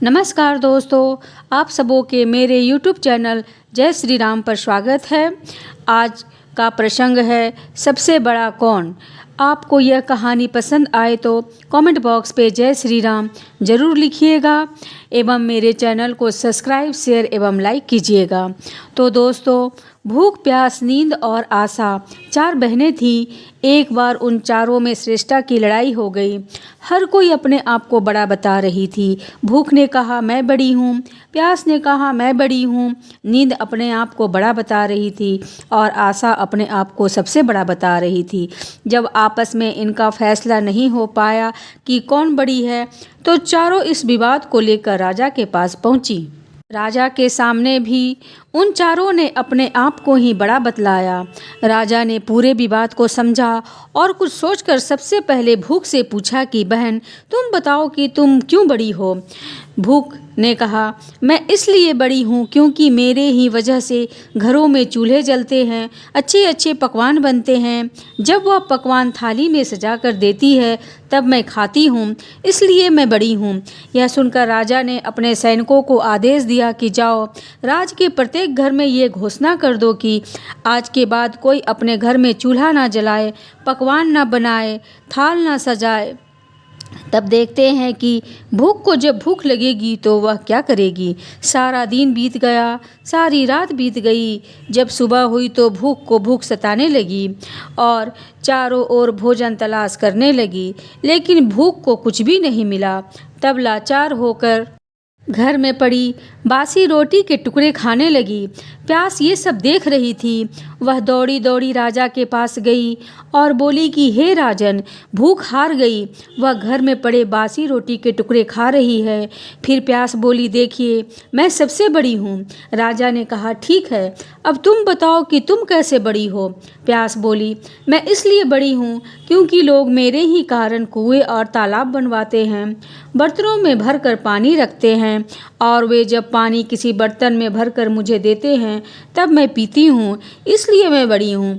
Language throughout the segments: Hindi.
नमस्कार दोस्तों, आप सबों के मेरे YouTube चैनल जय श्री राम पर स्वागत है। आज का प्रसंग है सबसे बड़ा कौन। आपको यह कहानी पसंद आए तो कमेंट बॉक्स पे जय श्री राम ज़रूर लिखिएगा एवं मेरे चैनल को सब्सक्राइब, शेयर एवं लाइक कीजिएगा। तो दोस्तों, भूख, प्यास, नींद और आशा 4 बहनें थीं। एक बार उन चारों में श्रेष्ठा की लड़ाई हो गई। हर कोई अपने आप को बड़ा बता रही थी। भूख ने कहा मैं बड़ी हूँ, प्यास ने कहा मैं बड़ी हूँ, नींद अपने आप को बड़ा बता रही थी और आशा अपने आप को सबसे बड़ा बता रही थी। जब आपस में इनका फैसला नहीं हो पाया कि कौन बड़ी है, तो चारों इस विवाद को लेकर राजा के पास पहुँची। राजा के सामने भी उन चारों ने अपने आप को ही बड़ा बतलाया। राजा ने पूरे विवाद को समझा और कुछ सोचकर सबसे पहले भूख से पूछा कि बहन, तुम बताओ कि तुम क्यों बड़ी हो। भूख ने कहा मैं इसलिए बड़ी हूँ क्योंकि मेरे ही वजह से घरों में चूल्हे जलते हैं, अच्छे अच्छे पकवान बनते हैं। जब वह पकवान थाली में सजा कर देती है तब मैं खाती हूँ, इसलिए मैं बड़ी हूँ। यह सुनकर राजा ने अपने सैनिकों को आदेश दिया कि जाओ, राज के प्रत्येक घर में ये घोषणा कर दो कि आज के बाद कोई अपने घर में चूल्हा ना जलाए, पकवान ना बनाए, थाल ना सजाए। तब देखते हैं कि भूख को जब भूख लगेगी तो वह क्या करेगी। सारा दिन बीत गया, सारी रात बीत गई। जब सुबह हुई तो भूख को भूख सताने लगी और चारों ओर भोजन तलाश करने लगी, लेकिन भूख को कुछ भी नहीं मिला। तब लाचार होकर घर में पड़ी बासी रोटी के टुकड़े खाने लगी। प्यास ये सब देख रही थी। वह दौड़ी दौड़ी राजा के पास गई और बोली कि हे राजन, भूख हार गई, वह घर में पड़े बासी रोटी के टुकड़े खा रही है। फिर प्यास बोली देखिए, मैं सबसे बड़ी हूँ। राजा ने कहा ठीक है, अब तुम बताओ कि तुम कैसे बड़ी हो। प्यास बोली मैं इसलिए बड़ी हूँ क्योंकि लोग मेरे ही कारण कुएं और तालाब बनवाते हैं, बर्तनों में भर कर पानी रखते हैं और वे जब पानी किसी बर्तन में भरकर मुझे देते हैं तब मैं पीती हूँ, इसलिए मैं बड़ी हूँ।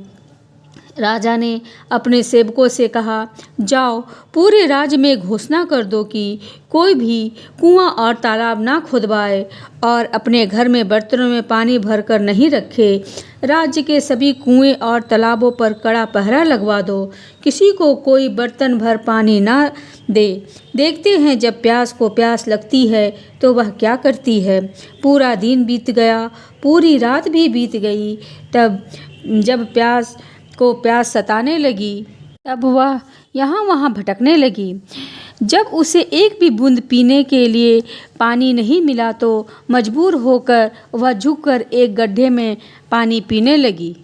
राजा ने अपने सेवकों से कहा जाओ, पूरे राज्य में घोषणा कर दो कि कोई भी कुआं और तालाब ना खुदवाए और अपने घर में बर्तनों में पानी भरकर नहीं रखे। राज्य के सभी कुएं और तालाबों पर कड़ा पहरा लगवा दो, किसी को कोई बर्तन भर पानी ना दे। देखते हैं जब प्यास को प्यास लगती है तो वह क्या करती है। पूरा दिन बीत गया, पूरी रात भी बीत गई। तब जब प्यास को प्यास सताने लगी तब वह यहाँ वहाँ भटकने लगी। जब उसे एक भी बूंद पीने के लिए पानी नहीं मिला तो मजबूर होकर वह झुककर एक गड्ढे में पानी पीने लगी।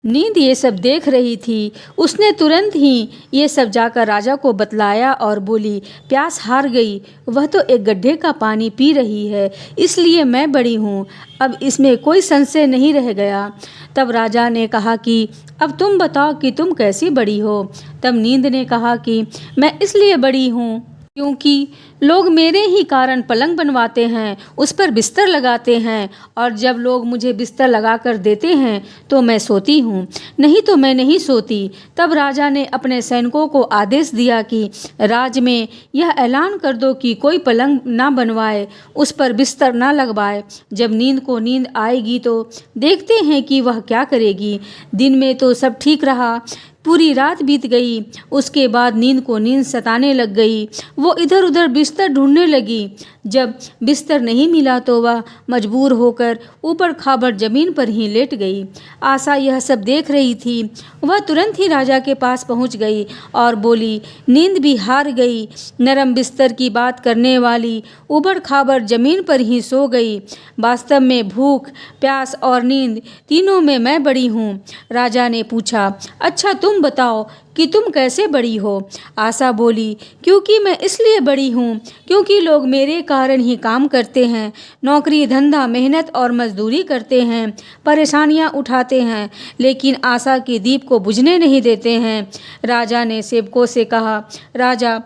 नींद ये सब देख रही थी। उसने तुरंत ही ये सब जाकर राजा को बतलाया और बोली प्यास हार गई, वह तो एक गड्ढे का पानी पी रही है, इसलिए मैं बड़ी हूँ। अब इसमें कोई संशय नहीं रह गया। तब राजा ने कहा कि अब तुम बताओ कि तुम कैसी बड़ी हो। तब नींद ने कहा कि मैं इसलिए बड़ी हूँ क्योंकि लोग मेरे ही कारण पलंग बनवाते हैं, उस पर बिस्तर लगाते हैं और जब लोग मुझे बिस्तर लगा कर देते हैं तो मैं सोती हूँ, नहीं तो मैं नहीं सोती। तब राजा ने अपने सैनिकों को आदेश दिया कि राज्य में यह ऐलान कर दो कि कोई पलंग ना बनवाए, उस पर बिस्तर ना लगवाए। जब नींद को नींद आएगी तो देखते हैं कि वह क्या करेगी। दिन में तो सब ठीक रहा, पूरी रात बीत गई। उसके बाद नींद को नींद सताने लग गई। वो इधर उधर बिस्तर ढूंढने लगी। जब बिस्तर नहीं मिला तो वह मजबूर होकर ऊपर खाबड़ जमीन पर ही लेट गई। आशा यह सब देख रही थी। वह तुरंत ही राजा के पास पहुंच गई और बोली नींद भी हार गई, नरम बिस्तर की बात करने वाली ऊबड़ खाबड़ जमीन पर ही सो गई। वास्तव में भूख, प्यास और नींद तीनों में मैं बड़ी हूँ। राजा ने पूछा अच्छा तुम बताओ कि तुम कैसे बड़ी हो। आशा बोली क्योंकि मैं इसलिए बड़ी हूँ क्योंकि लोग मेरे कारण ही काम करते हैं, नौकरी धंधा मेहनत और मजदूरी करते हैं, परेशानियाँ उठाते हैं, लेकिन आशा के दीप को बुझने नहीं देते हैं। राजा ने सेवकों से कहा राजा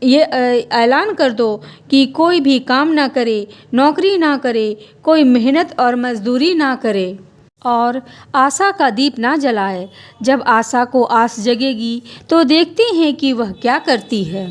ये ऐलान कर दो कि कोई भी काम ना करे, नौकरी ना करे, कोई मेहनत और मजदूरी ना करे और आशा का दीप ना जलाए। जब आशा को आस जगेगी तो देखते हैं कि वह क्या करती है।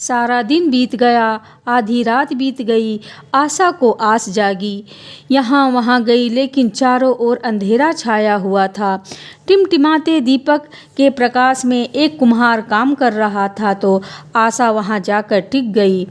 सारा दिन बीत गया, आधी रात बीत गई, आशा को आस जागी। यहाँ वहाँ गई, लेकिन चारों ओर अंधेरा छाया हुआ था। टिमटिमाते दीपक के प्रकाश में एक कुम्हार काम कर रहा था, तो आशा वहाँ जाकर टिक गई।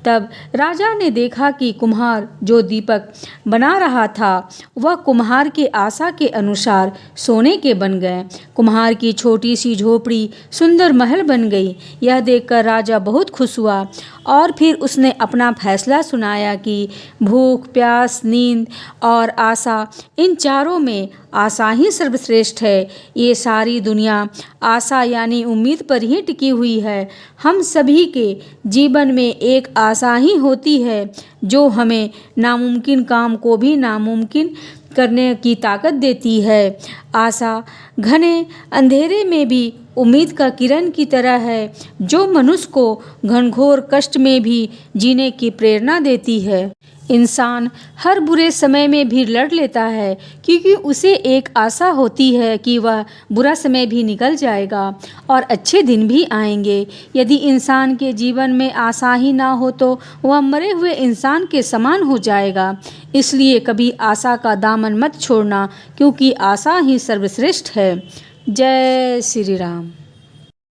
तब राजा ने देखा कि कुम्हार जो दीपक बना रहा था वह कुम्हार के आशा के अनुसार सोने के बन गए। कुम्हार की छोटी सी झोपड़ी सुंदर महल बन गई। यह देखकर राजा बहुत खुश हुआ और फिर उसने अपना फैसला सुनाया कि भूख, प्यास, नींद और आशा, इन चारों में आशा ही सर्वश्रेष्ठ है। ये सारी दुनिया आशा यानी उम्मीद पर ही टिकी हुई है। हम सभी के जीवन में एक आशा ही होती है जो हमें नामुमकिन काम को भी नामुमकिन करने की ताकत देती है। आशा घने अंधेरे में भी उम्मीद का किरण की तरह है, जो मनुष्य को घनघोर कष्ट में भी जीने की प्रेरणा देती है। इंसान हर बुरे समय में भी लड़ लेता है, क्योंकि उसे एक आशा होती है कि वह बुरा समय भी निकल जाएगा और अच्छे दिन भी आएंगे। यदि इंसान के जीवन में आशा ही ना हो तो वह मरे हुए इंसान के समान हो जाएगा। इसलिए कभी आशा का दामन मत छोड़ना, क्योंकि आशा ही सर्वश्रेष्ठ है। जय श्री राम।